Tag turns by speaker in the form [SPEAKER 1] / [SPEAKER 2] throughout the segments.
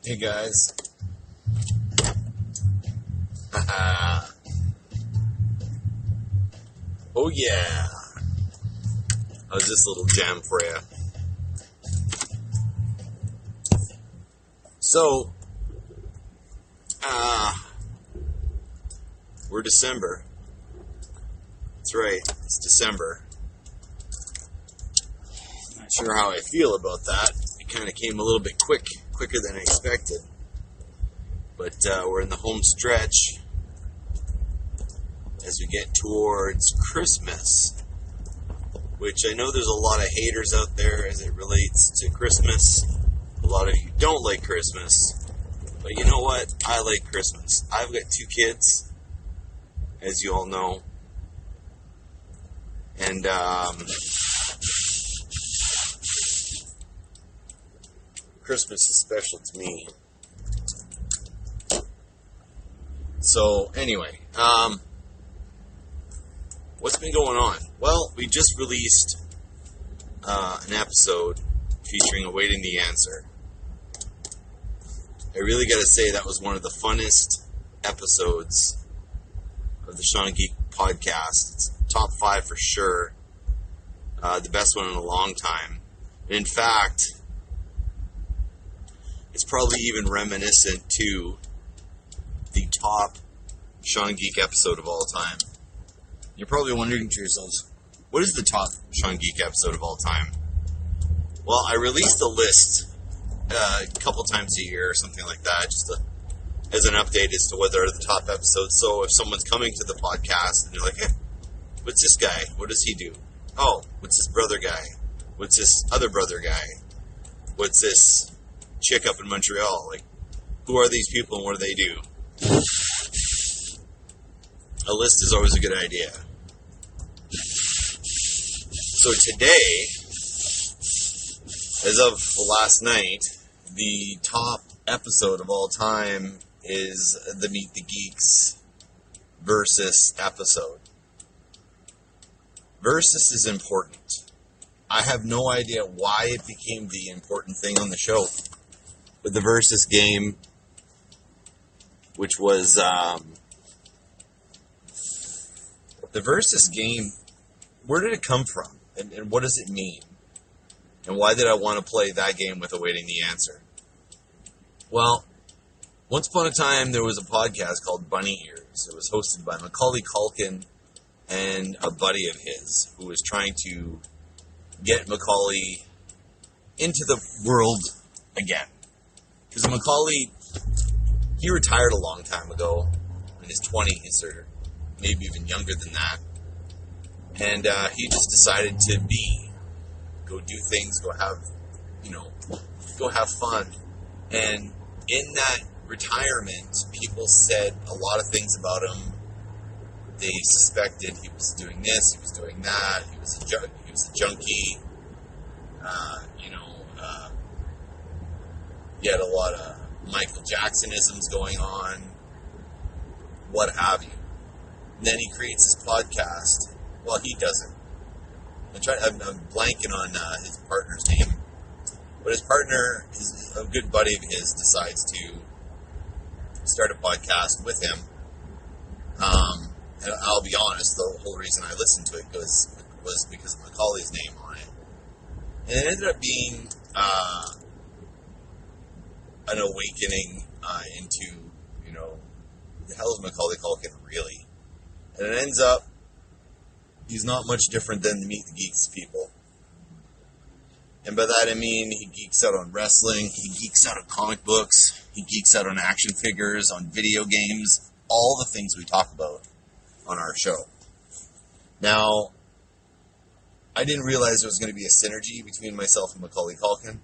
[SPEAKER 1] Hey guys. Oh yeah. How's this little jam for you? So, we're December. That's right, it's December. Not sure how I feel about that. It kind of came a little bit quicker than I expected. But we're in the home stretch as we get towards Christmas, which I know there's a lot of haters out there as it relates to Christmas. A lot of you don't like Christmas, but you know what? I like Christmas. I've got 2 kids, as you all know, and Christmas is special to me. So anyway, what's been going on? Well, we just released an episode featuring Awaiting the Answer. I really got to say that was one of the funnest episodes of the SeanGeek podcast. It's top 5 for sure. The best one in a long time. In fact, it's probably even reminiscent to the top SeanGeek episode of all time. You're probably wondering to yourselves, what is the top SeanGeek episode of all time? Well, I released a list a couple times a year or something like that, just as an update as to what are the top episodes. So if someone's coming to the podcast and you're like, hey, what's this guy? What does he do? Oh, what's this brother guy? What's this other brother guy? What's this chick up in Montreal? Like, who are these people and what do they do? A list is always a good idea. So today, as of last night, the top episode of all time is the Meet the Geeks Versus episode. Versus is important. I have no idea why it became the important thing on the show. But the Versus game, which was the Versus game, where did it come from? And what does it mean? And why did I want to play that game with Awaiting the Answer? Well, once upon a time, there was a podcast called Bunny Ears. It was hosted by Macauley Culkin and a buddy of his who was trying to get Macaulay into the world again. Because Macaulay, he retired a long time ago, in his 20s, or maybe even younger than that. And he just decided to go do things, go have fun. And in that retirement, people said a lot of things about him. They suspected he was doing this, he was doing that, he was a junkie. He had a lot of Michael Jackson-isms going on, what have you. And then he creates his podcast. Well, he doesn't. I'm blanking on his partner's name. But his partner, a good buddy of his, decides to start a podcast with him. And I'll be honest, the whole reason I listened to it was because of Macaulay's name on it. And it ended up being an awakening into, who the hell is Macaulay Culkin really? And it ends up, he's not much different than the Meet the Geeks people. And by that I mean he geeks out on wrestling, he geeks out on comic books, he geeks out on action figures, on video games, all the things we talk about on our show. Now, I didn't realize there was going to be a synergy between myself and Macaulay Culkin,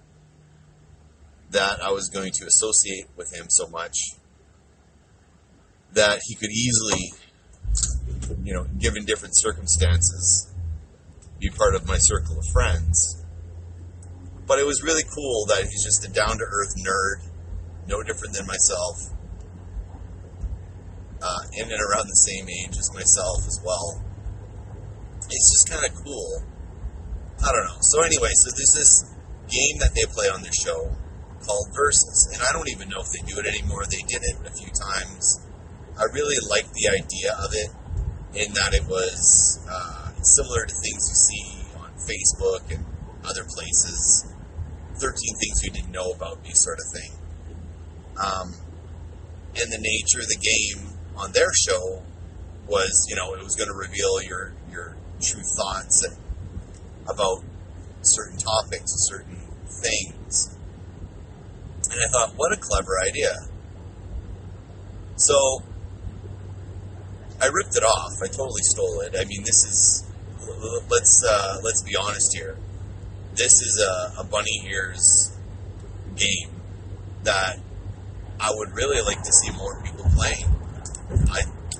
[SPEAKER 1] that I was going to associate with him so much that he could easily, given different circumstances, be part of my circle of friends. But it was really cool that he's just a down-to-earth nerd, no different than myself, in and around the same age as myself as well. It's just kind of cool. I don't know. So anyway, there's this game that they play on their show called Versus. And I don't even know if they do it anymore. They did it a few times. I really liked the idea of it in that it was similar to things you see on Facebook and other places. 13 things you didn't know about me sort of thing. And the nature of the game on their show was, it was going to reveal your true thoughts about certain topics, certain things. And I thought, what a clever idea. So I ripped it off. I totally stole it. I mean, this is, let's be honest here. This is a bunny ears game that I would really like to see more people playing.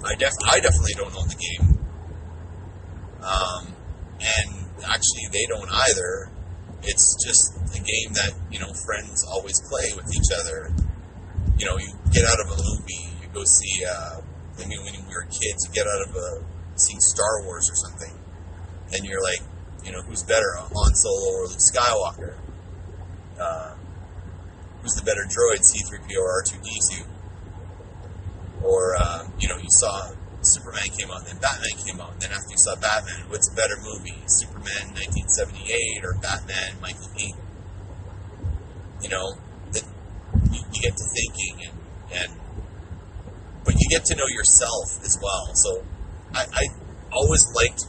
[SPEAKER 1] I definitely don't own the game. And actually they don't either. It's just a game that, friends always play with each other. You get out of a movie, you go see, when we were kids, you get out of seeing Star Wars or something, and you're like, who's better, Han Solo or Luke Skywalker? Who's the better droid, C-3PO or R2-D2? Or, you saw Superman came out, and then Batman came out, and then after you saw Batman, what's a better movie? Superman 1978 or Batman Michael Keaton? That you get to thinking, but you get to know yourself as well. So I always liked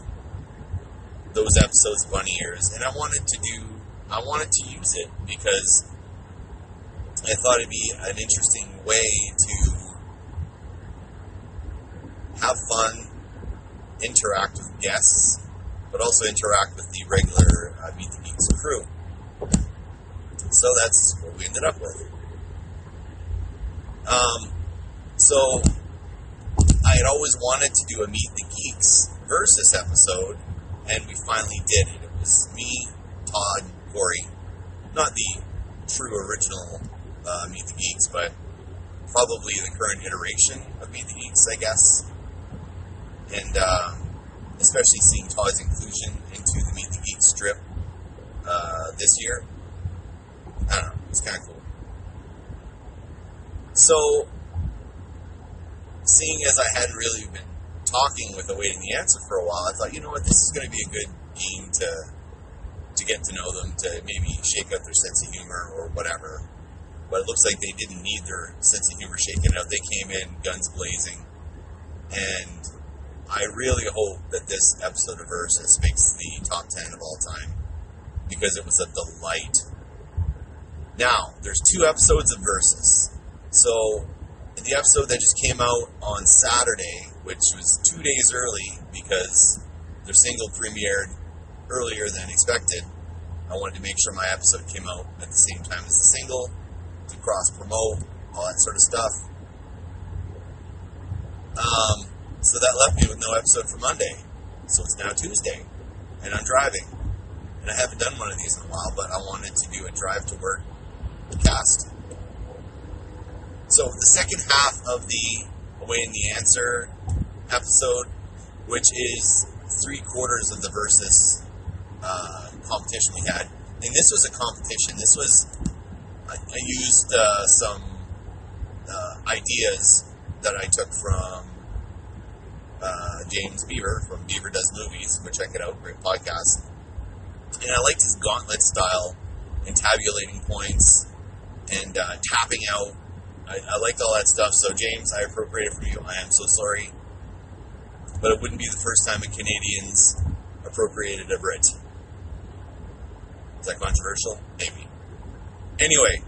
[SPEAKER 1] those episodes of Bunny Ears, and I wanted to use it because I thought it'd be an interesting way to have fun, interact with guests, but also interact with the regular Meet the Geeks crew. So that's what we ended up with. So I had always wanted to do a Meet the Geeks Versus episode, and we finally did it. It was me, Todd, Corey, not the true original Meet the Geeks, but probably the current iteration of Meet the Geeks, I guess. And especially seeing Todd's inclusion into the Meet the Geeks strip this year. I don't know, it's kind of cool. So, seeing as I hadn't really been talking with Awaiting the Answer for a while, I thought, this is going to be a good game to get to know them, to maybe shake out their sense of humor or whatever. But it looks like they didn't need their sense of humor shaken out. They came in guns blazing. And I really hope that this episode of Versus makes the top 10 of all time, because it was a delight. Now, there's 2 episodes of Versus. So, the episode that just came out on Saturday, which was 2 days early because their single premiered earlier than expected, I wanted to make sure my episode came out at the same time as the single, to cross-promote, all that sort of stuff. So that left me with no episode for Monday. So it's now Tuesday, and I'm driving. And I haven't done one of these in a while, but I wanted to do a drive to work cast. So the second half of the Awaiting the Answer episode, which is 3/4 of the Versus competition we had. And this was a competition. This was, I used some ideas that I took from James Beaver from Beaver Does Movies. Go check it out, great podcast. And I liked his gauntlet style and tabulating points and tapping out. I liked all that stuff. So James, I appropriated from you. I am so sorry. But it wouldn't be the first time a Canadian's appropriated a Brit. Is that controversial? Maybe. Anyway,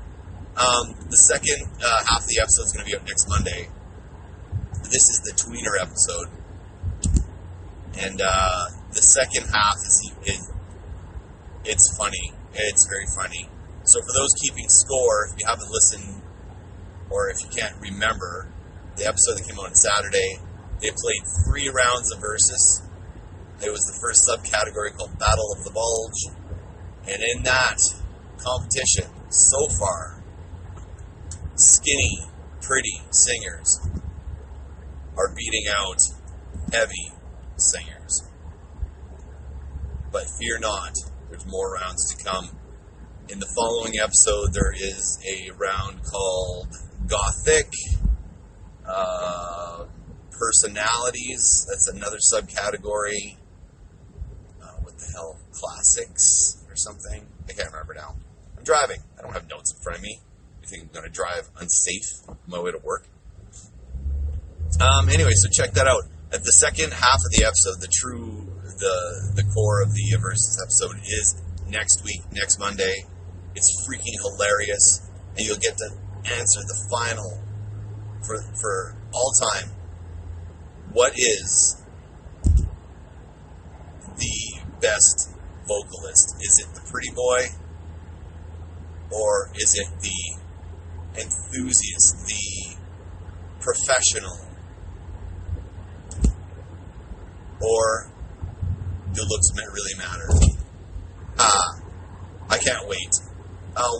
[SPEAKER 1] the second half of the episode is going to be up next Monday. This is the tweener episode. And the second half it's funny. It's very funny. So for those keeping score, if you haven't listened, or if you can't remember, the episode that came out on Saturday, they played 3 rounds of Versus. It was the first subcategory called Battle of the Bulge. And in that competition, so far, skinny, pretty singers are beating out heavy singers. But fear not, there's more rounds to come. In the following episode, there is a round called Gothic Personalities. That's another subcategory. What the hell? Classics or something? I can't remember now. I'm driving. I don't have notes in front of me. I think I'm going to drive unsafe on my way to work. Anyway, so check that out. At the second half of the episode, the core of the Versus episode is next week, next Monday. It's freaking hilarious, and you'll get to answer the final for all time. What is the best vocalist? Is it the pretty boy, or is it the enthusiast, the professional, or do looks really matter? I can't wait.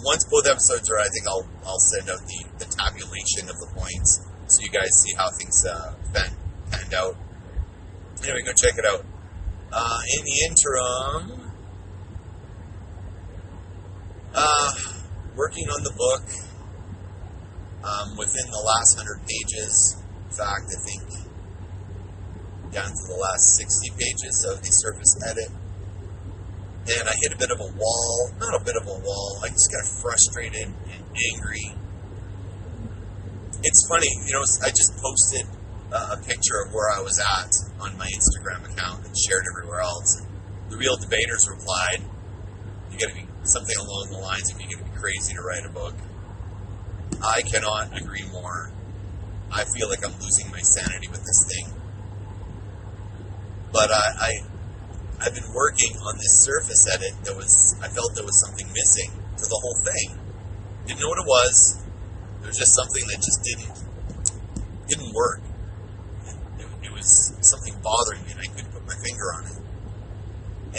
[SPEAKER 1] Once both episodes are, I think I'll send out the tabulation of the points so you guys see how things panned out. Anyway, go check it out. In the interim, working on the book. Within the last 100 pages. In fact, I think down to the last 60 pages of the surface edit. And I hit a bit of a wall. Not a bit of a wall. I just got frustrated and angry. It's funny, I just posted a picture of where I was at on my Instagram account and shared everywhere else. The Real Debaters replied, "You got to be something along the lines of you're going to be crazy to write a book." I cannot agree more. I feel like I'm losing my sanity with this thing. But I've been working on this surface edit I felt there was something missing to the whole thing. Didn't know what it was. There was just something that just didn't work. It was something bothering me and I couldn't put my finger on it.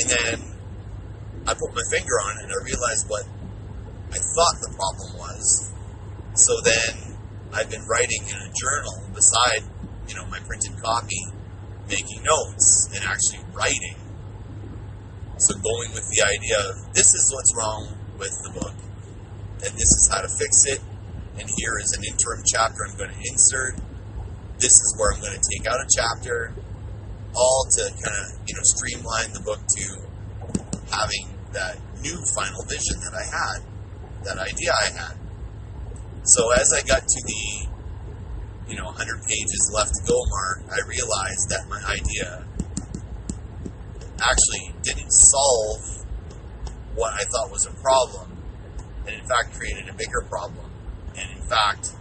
[SPEAKER 1] And then I put my finger on it and I realized what I thought the problem was. So then I've been writing in a journal beside, my printed copy, making notes and actually writing. So going with the idea of this is what's wrong with the book and this is how to fix it, and here is an interim chapter I'm going to insert. This is where I'm going to take out a chapter, all to kind of, streamline the book to having that new final vision that I had, that idea I had. So as I got to the 100 pages left to go mark, I realized that my idea actually didn't solve what I thought was a problem, and in fact created a bigger problem, and in fact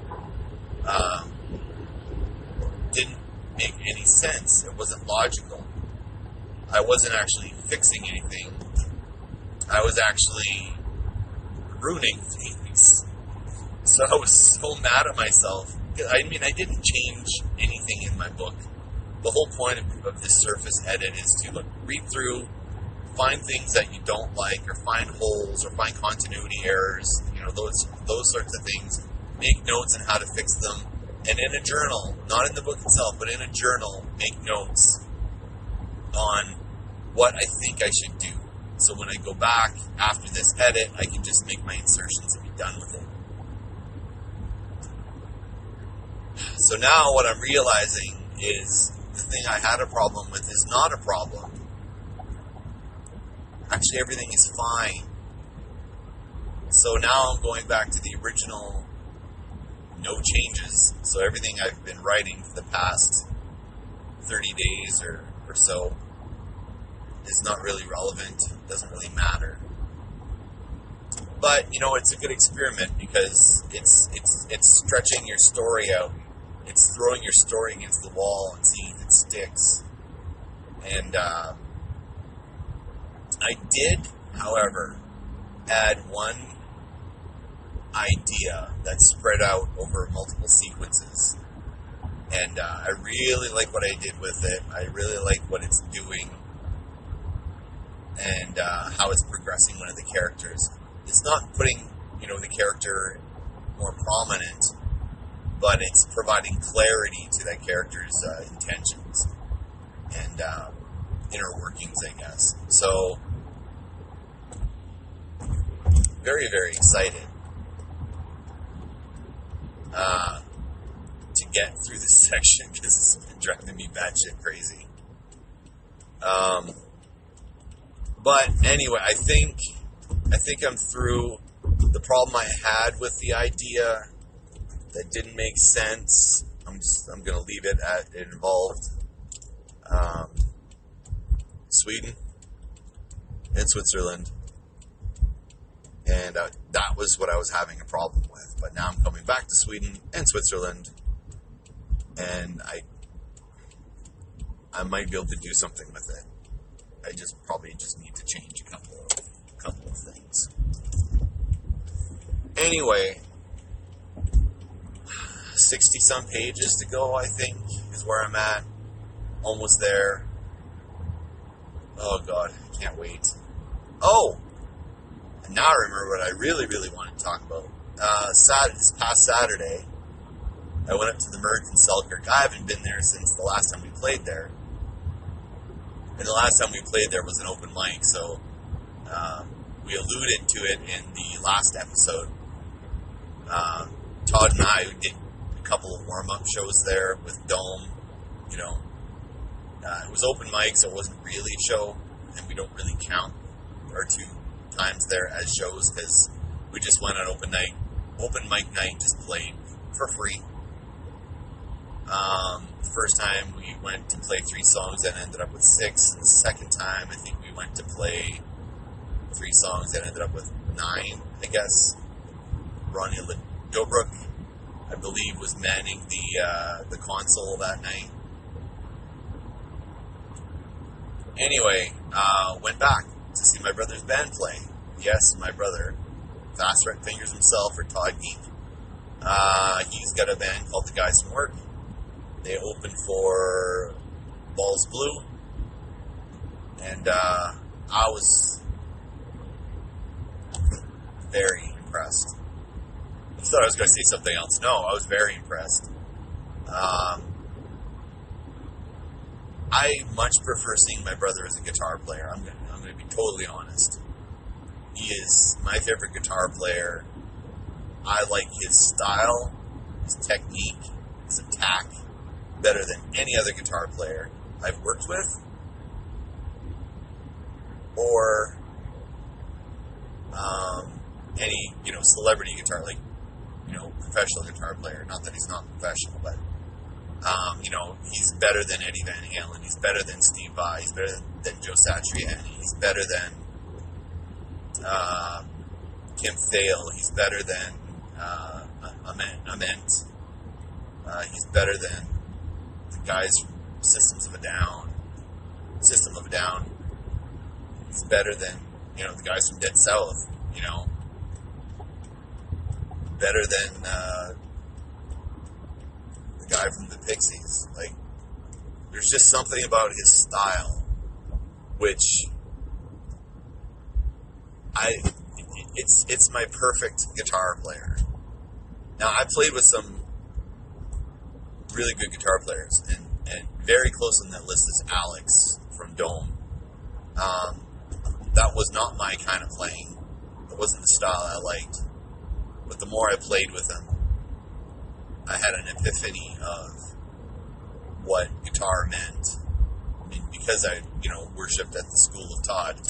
[SPEAKER 1] didn't make any sense. It wasn't logical. I wasn't actually fixing anything. I was actually ruining things. So I was so mad at myself. I didn't change anything in my book. The whole point of this surface edit is to read through, find things that you don't like, or find holes, or find continuity errors, those sorts of things. Make notes on how to fix them, and in a journal, not in the book itself, but in a journal, make notes on what I think I should do. So when I go back after this edit, I can just make my insertions and be done with it. So now what I'm realizing is the thing I had a problem with is not a problem. Actually, everything is fine. So now I'm going back to the original, no changes. So everything I've been writing for the past 30 days or so is not really relevant, doesn't really matter. But, it's a good experiment because it's stretching your story out. It's throwing your story against the wall and seeing if it sticks. And I did, however, add one idea that's spread out over multiple sequences. And I really like what I did with it. I really like what it's doing and how it's progressing one of the characters. It's not putting, the character more prominent, but it's providing clarity to that character's intentions and inner workings, I guess. So very, very excited to get through this section because it's been driving me batshit crazy. But anyway, I think I'm through the problem I had with the idea that didn't make sense. I'm gonna leave it at it involved Sweden and Switzerland, and that was what I was having a problem with. But now I'm coming back to Sweden and Switzerland, and I might be able to do something with it. I probably need to change a couple of things. Anyway, 60-some pages to go, I think, is where I'm at. Almost there. Oh, God, I can't wait. Oh! And now I remember what I really, really wanted to talk about. This past Saturday, I went up to the Merge in Selkirk. I haven't been there since the last time we played there. And the last time we played there was an open mic, so we alluded to it in the last episode. Todd and I did a couple of warm-up shows there with Dome. You know, it was open mic, so it wasn't really a show, and we don't really count our 2 times there as shows because we just went on open mic night, just played for free. The first time we went to play 3 songs and ended up with 6. And the second time, I think we went to play 3 songs and ended up with 9, I guess. Ronnie Dobrook, I believe, was manning the console that night. Anyway, went back to see my brother's band play. Yes, my brother, Fast Red Fingers himself, or Todd Geek. He's got a band called The Guys From Work. They opened for Balls Blue, and I was very impressed. I thought I was going to say something else. No, I was very impressed. I much prefer seeing my brother as a guitar player. I'm going to be totally honest. He is my favorite guitar player. I like his style, his technique, his attack better than any other guitar player I've worked with, or any celebrity guitar, like professional guitar player. Not that he's not professional, but he's better than Eddie Van Halen. He's better than Steve Vai. He's better than Joe Satriani. He's better than Kim Thale. He's better than Ament. He's better than the guys from System of a Down. He's better than the guys from Dead South. Better than the guy from the Pixies. Like, there's just something about his style, which it's my perfect guitar player. Now, I played with some really good guitar players, and very close on that list is Alex from Dome. That was not my kind of playing. It wasn't the style I liked. But the more I played with him, I had an epiphany of what guitar meant. I mean, because I, worshipped at the school of Todd,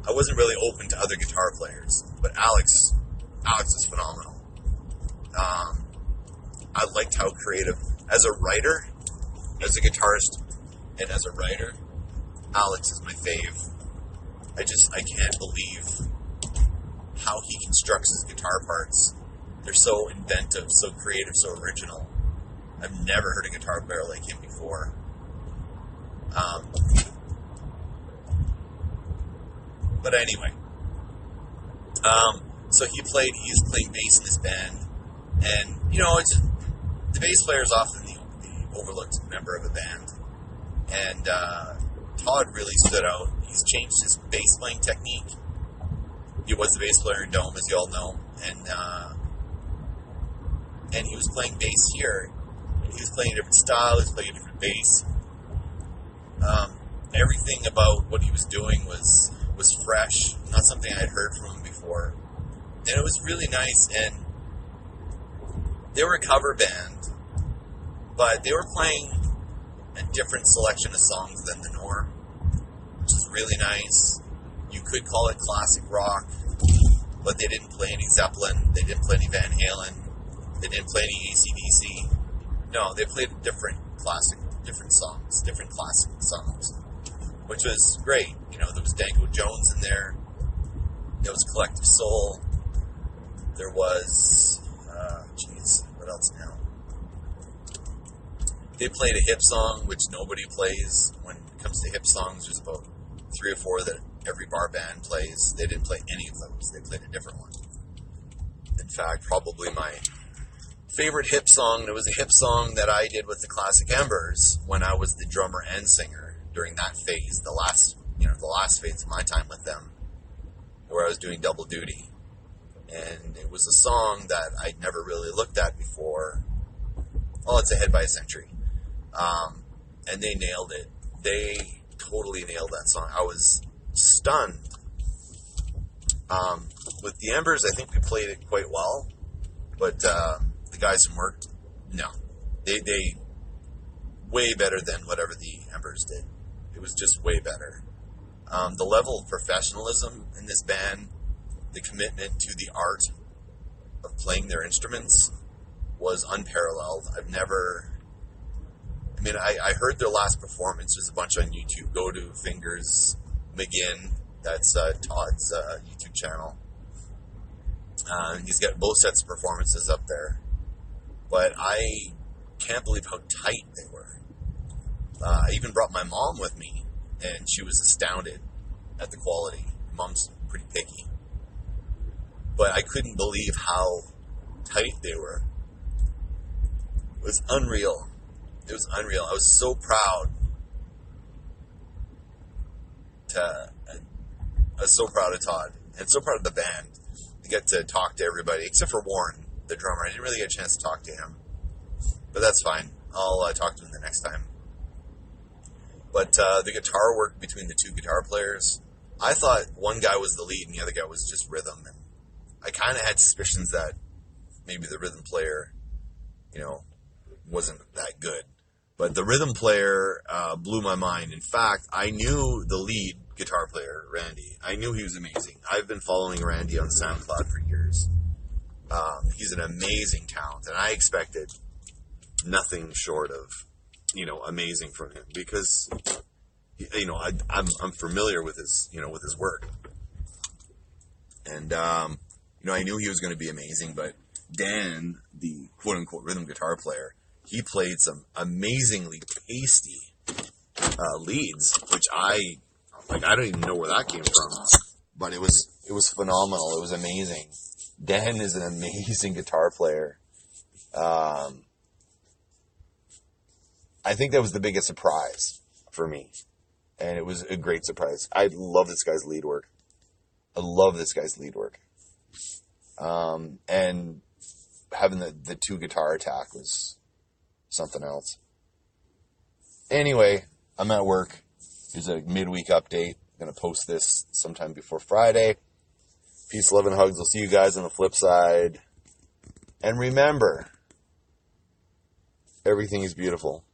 [SPEAKER 1] I wasn't really open to other guitar players. But Alex is phenomenal. I liked how creative, as a writer, as a guitarist, and as a writer, Alex is my fave. I can't believe how he constructs his guitar parts. They're so inventive, so creative, so original. I've never heard a guitar player like him before. But anyway, so he's playing bass in his band, and the bass player is often the overlooked member of a band, and Todd really stood out. He's changed his bass playing technique. He was the bass player in Dome, as you all know, and he was playing bass here. And he was playing a different style. He was playing a different bass. Everything about what he was doing was fresh. Not something I had heard from him before. And it was really nice, and they were a cover band, but they were playing a different selection of songs than the norm, which is really nice. You could call it classic rock, but they didn't play any Zeppelin, they didn't play any Van Halen, they didn't play any AC/DC. No, they played different classic songs, which was great. You know, there was Danko Jones in there, there was Collective Soul, there was, what else now? They played a hip song, which nobody plays. When it comes to hip songs, there's about 3 or 4 that every bar band plays. They didn't play any of those. They played a different one. In fact, probably my favorite hip song, it was a hip song that I did with the Classic Embers when I was the drummer and singer during that phase, the last phase of my time with them, where I was doing double duty. And it was a song that I'd never really looked at before. Oh, it's Ahead by a Century. And they nailed it. They totally nailed that song. I was stunned. With the Embers, I think we played it quite well. But the guys from work, no. They way better than whatever the Embers did. It was just way better. The level of professionalism in this band, the commitment to the art of playing their instruments was unparalleled. I heard their last performance. There's a bunch on YouTube. Go to Fingers McGinn. That's Todd's YouTube channel. He's got both sets of performances up there. But I can't believe how tight they were. I even brought my mom with me, and she was astounded at the quality. Mom's pretty picky. But I couldn't believe how tight they were. It was unreal. It was unreal. I was so proud of Todd, and so proud of the band to get to talk to everybody, except for Warren, the drummer. I didn't really get a chance to talk to him, but that's fine. I'll talk to him the next time. But the guitar work between the 2 guitar players, I thought one guy was the lead and the other guy was just rhythm, and I kind of had suspicions that maybe the rhythm player, wasn't that good. But the rhythm player blew my mind. In fact, I knew the lead guitar player, Randy. I knew he was amazing. I've been following Randy on SoundCloud for years. He's an amazing talent, and I expected nothing short of, amazing from him because, I'm familiar with his work, and I knew he was going to be amazing. But Dan, the quote unquote rhythm guitar player, he played some amazingly pasty leads, which I don't even know where that came from, but it was phenomenal. It was amazing. Dan is an amazing guitar player. I think that was the biggest surprise for me, and it was a great surprise. I love this guy's lead work. And having the 2 guitar attack was something else. Anyway, I'm at work. Here's a midweek update. I'm going to post this sometime before Friday. Peace, love, and hugs. I'll see you guys on the flip side. And remember, everything is beautiful.